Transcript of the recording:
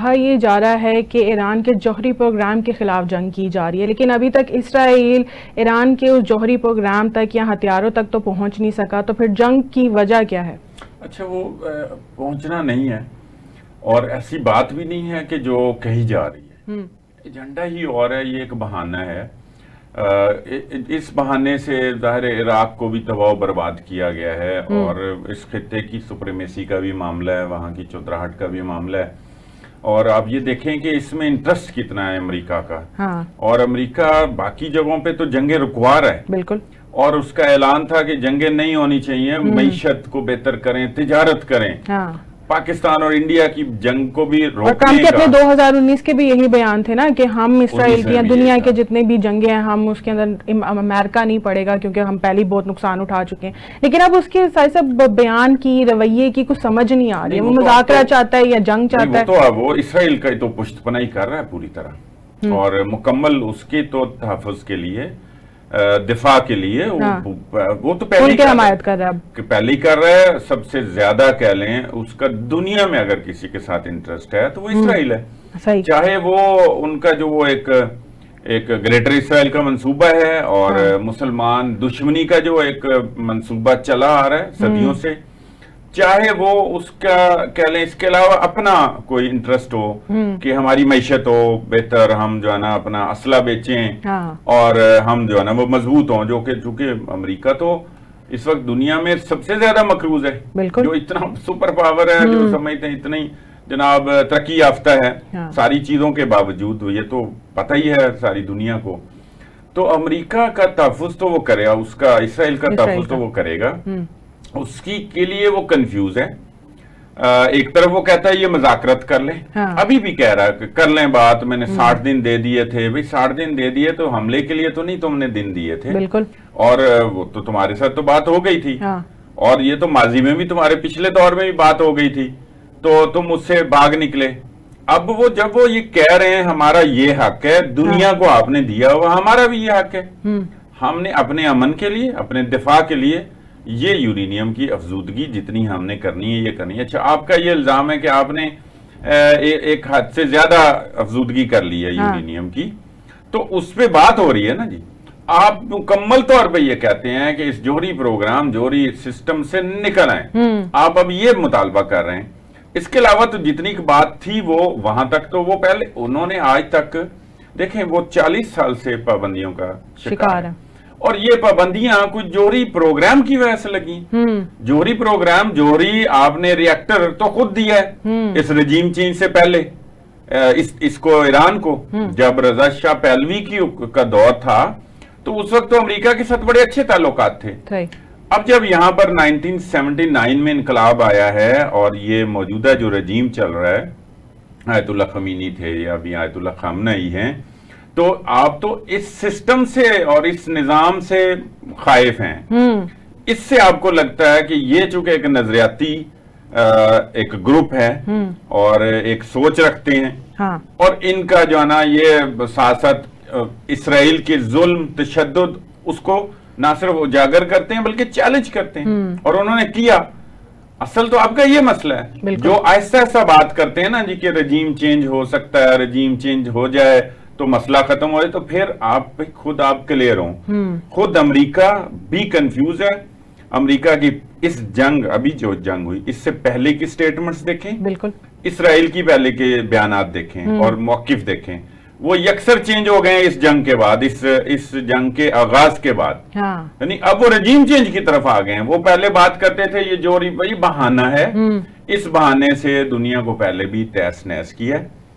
کہا یہ جا رہا ہے کہ ایران کے جوہری پروگرام کے خلاف جنگ کی جا رہی ہے، لیکن ابھی تک اسرائیل ایران کے اس جوہری پروگرام تک یا ہتھیاروں تک تو پہنچ نہیں سکا، تو پھر جنگ کی وجہ کیا ہے؟ اچھا، وہ پہنچنا نہیں ہے اور ایسی بات بھی نہیں ہے کہ جو کہی جا رہی ہے، ایجنڈا ہی اور ہے، یہ ایک بہانہ ہے۔ اس بہانے سے ظاہر عراق کو بھی تباہ و برباد کیا گیا ہے، اور اس خطے کی سپریمیسی کا بھی معاملہ ہے، وہاں کی چودراہٹ کا بھی معاملہ ہے، اور آپ یہ دیکھیں کہ اس میں انٹرسٹ کتنا ہے امریکہ کا، اور امریکہ باقی جگہوں پہ تو جنگیں رکوا رہا ہے، بالکل، اور اس کا اعلان تھا کہ جنگیں نہیں ہونی چاہیے، معیشت کو بہتر کریں، تجارت کریں، پاکستان اور انڈیا کی جنگ کو بھی روکنے کا، اور اپنے 2019 کے بھی یہی بیان تھے نا کہ ہم اسرائیل کی یا دنیا کے جتنے بھی جنگیں ہیں ہم اس کے اندر امریکہ نہیں پڑے گا کیونکہ ہم پہلے بہت نقصان اٹھا چکے ہیں، لیکن اب اس کے صاحب بیان کی، رویے کی کچھ سمجھ نہیں آ رہی ہے، وہ مذاکرہ چاہتا ہے یا جنگ چاہتا ہے؟ تو اب وہ اسرائیل کا تو پشت پناہی کر رہا ہے پوری طرح، اور مکمل اس کے تو تحفظ کے لیے، دفاع کے لیے، وہ تو پہلے ہی حمایت کر رہا ہے، پہلے ہی کر رہا ہے، سب سے زیادہ کہہ لیں اس کا دنیا میں اگر کسی کے ساتھ انٹرسٹ ہے تو وہ اسرائیل ہے، چاہے وہ ان کا جو وہ ایک گریٹر اسرائیل کا منصوبہ ہے، اور مسلمان دشمنی کا جو ایک منصوبہ چلا آ رہا ہے صدیوں سے، چاہے وہ اس کا کہہ لیں اس کے علاوہ اپنا کوئی انٹرسٹ ہو کہ ہماری معیشت ہو بہتر، ہم جو ہے نا اپنا اسلحہ بیچیں اور ہم جو ہے نا وہ مضبوط ہوں، جو کہ چونکہ امریکہ تو اس وقت دنیا میں سب سے زیادہ مقروض ہے، جو اتنا سپر پاور ہے، جو سمجھتے ہیں اتنی جناب ترقی یافتہ ہے ساری چیزوں کے باوجود، یہ تو پتہ ہی ہے ساری دنیا کو، تو امریکہ کا تحفظ تو وہ کرے گا، اس کا اسرائیل کا تحفظ تو وہ کرے گا، اس کی کے لیے وہ کنفیوز ہے۔ ایک طرف وہ کہتا ہے یہ مذاکرت کر لیں، ابھی بھی کہہ رہا ہے کہ کر لیں بات، میں نے 60 دن دے دیے تھے، بھئی 60 دن دے دیے تو حملے کے لیے تو نہیں تم نے دن دیے تھے، بالکل، اور وہ تو تمہارے ساتھ تو بات ہو گئی تھی، اور یہ تو ماضی میں بھی تمہارے پچھلے دور میں بھی بات ہو گئی تھی، تو تم اس سے بھاگ نکلے۔ اب وہ جب وہ یہ کہہ رہے ہیں ہمارا یہ حق ہے، دنیا کو آپ نے دیا ہوا، ہمارا بھی یہ حق ہے، ہم نے اپنے امن کے لیے، اپنے دفاع کے لیے یہ یورینیم کی افزودگی جتنی ہم نے کرنی ہے یہ کرنی ہے۔ اچھا، آپ کا یہ الزام ہے کہ آپ نے ایک حد سے زیادہ افزودگی کر لی ہے یورینیم کی، تو اس پہ بات ہو رہی ہے نا جی، آپ مکمل طور پہ یہ کہتے ہیں کہ اس جوہری پروگرام، جوہری سسٹم سے نکل آئیں، آپ اب یہ مطالبہ کر رہے ہیں۔ اس کے علاوہ تو جتنی بات تھی وہ وہاں تک تو وہ پہلے انہوں نے آج تک دیکھیں وہ 40 سال سے پابندیوں کا شکار ہے، اور یہ پابندیاں کچھ جوہری پروگرام کی وجہ سے لگی، جوہری پروگرام، جوہری آپ نے ری ایکٹر تو خود دیا ہے اس رجیم چینج سے پہلے، اس کو ایران کو، جب رضا شاہ پہلوی کا دور تھا تو اس وقت تو امریکہ کے ساتھ بڑے اچھے تعلقات تھے، اب جب یہاں پر 1979 میں انقلاب آیا ہے اور یہ موجودہ جو رجیم چل رہا ہے، آیت اللہ خمینی تھے یا ابھی آیت اللہ خامنہ ہی ہیں، تو آپ تو اس سسٹم سے اور اس نظام سے خائف ہیں، اس سے آپ کو لگتا ہے کہ یہ چونکہ ایک نظریاتی ایک گروپ ہے اور ایک سوچ رکھتے ہیں، اور ان کا جو ہے نا یہ سیاست اسرائیل کے ظلم، تشدد، اس کو نہ صرف اجاگر کرتے ہیں بلکہ چیلنج کرتے ہیں، اور انہوں نے کیا۔ اصل تو آپ کا یہ مسئلہ ہے جو آہستہ آہستہ بات کرتے ہیں نا جی کہ رجیم چینج ہو سکتا ہے، رجیم چینج ہو جائے تو مسئلہ ختم ہو جائے، تو پھر آپ خود آپ کلیئر ہوں، خود امریکہ بھی کنفیوز ہے۔ امریکہ کی اس جنگ، ابھی جو جنگ ہوئی اس سے پہلے کی سٹیٹمنٹس دیکھیں، بالکل اسرائیل کی پہلے کے بیانات دیکھیں اور موقف دیکھیں، وہ یکسر چینج ہو گئے اس جنگ کے بعد، اس جنگ کے آغاز کے بعد، یعنی اب وہ رجیم چینج کی طرف آ گئے ہیں۔ وہ پہلے بات کرتے تھے یہ جوہری بہانہ ہے، اس بہانے سے دنیا کو پہلے بھی تہس نہس کی ہے،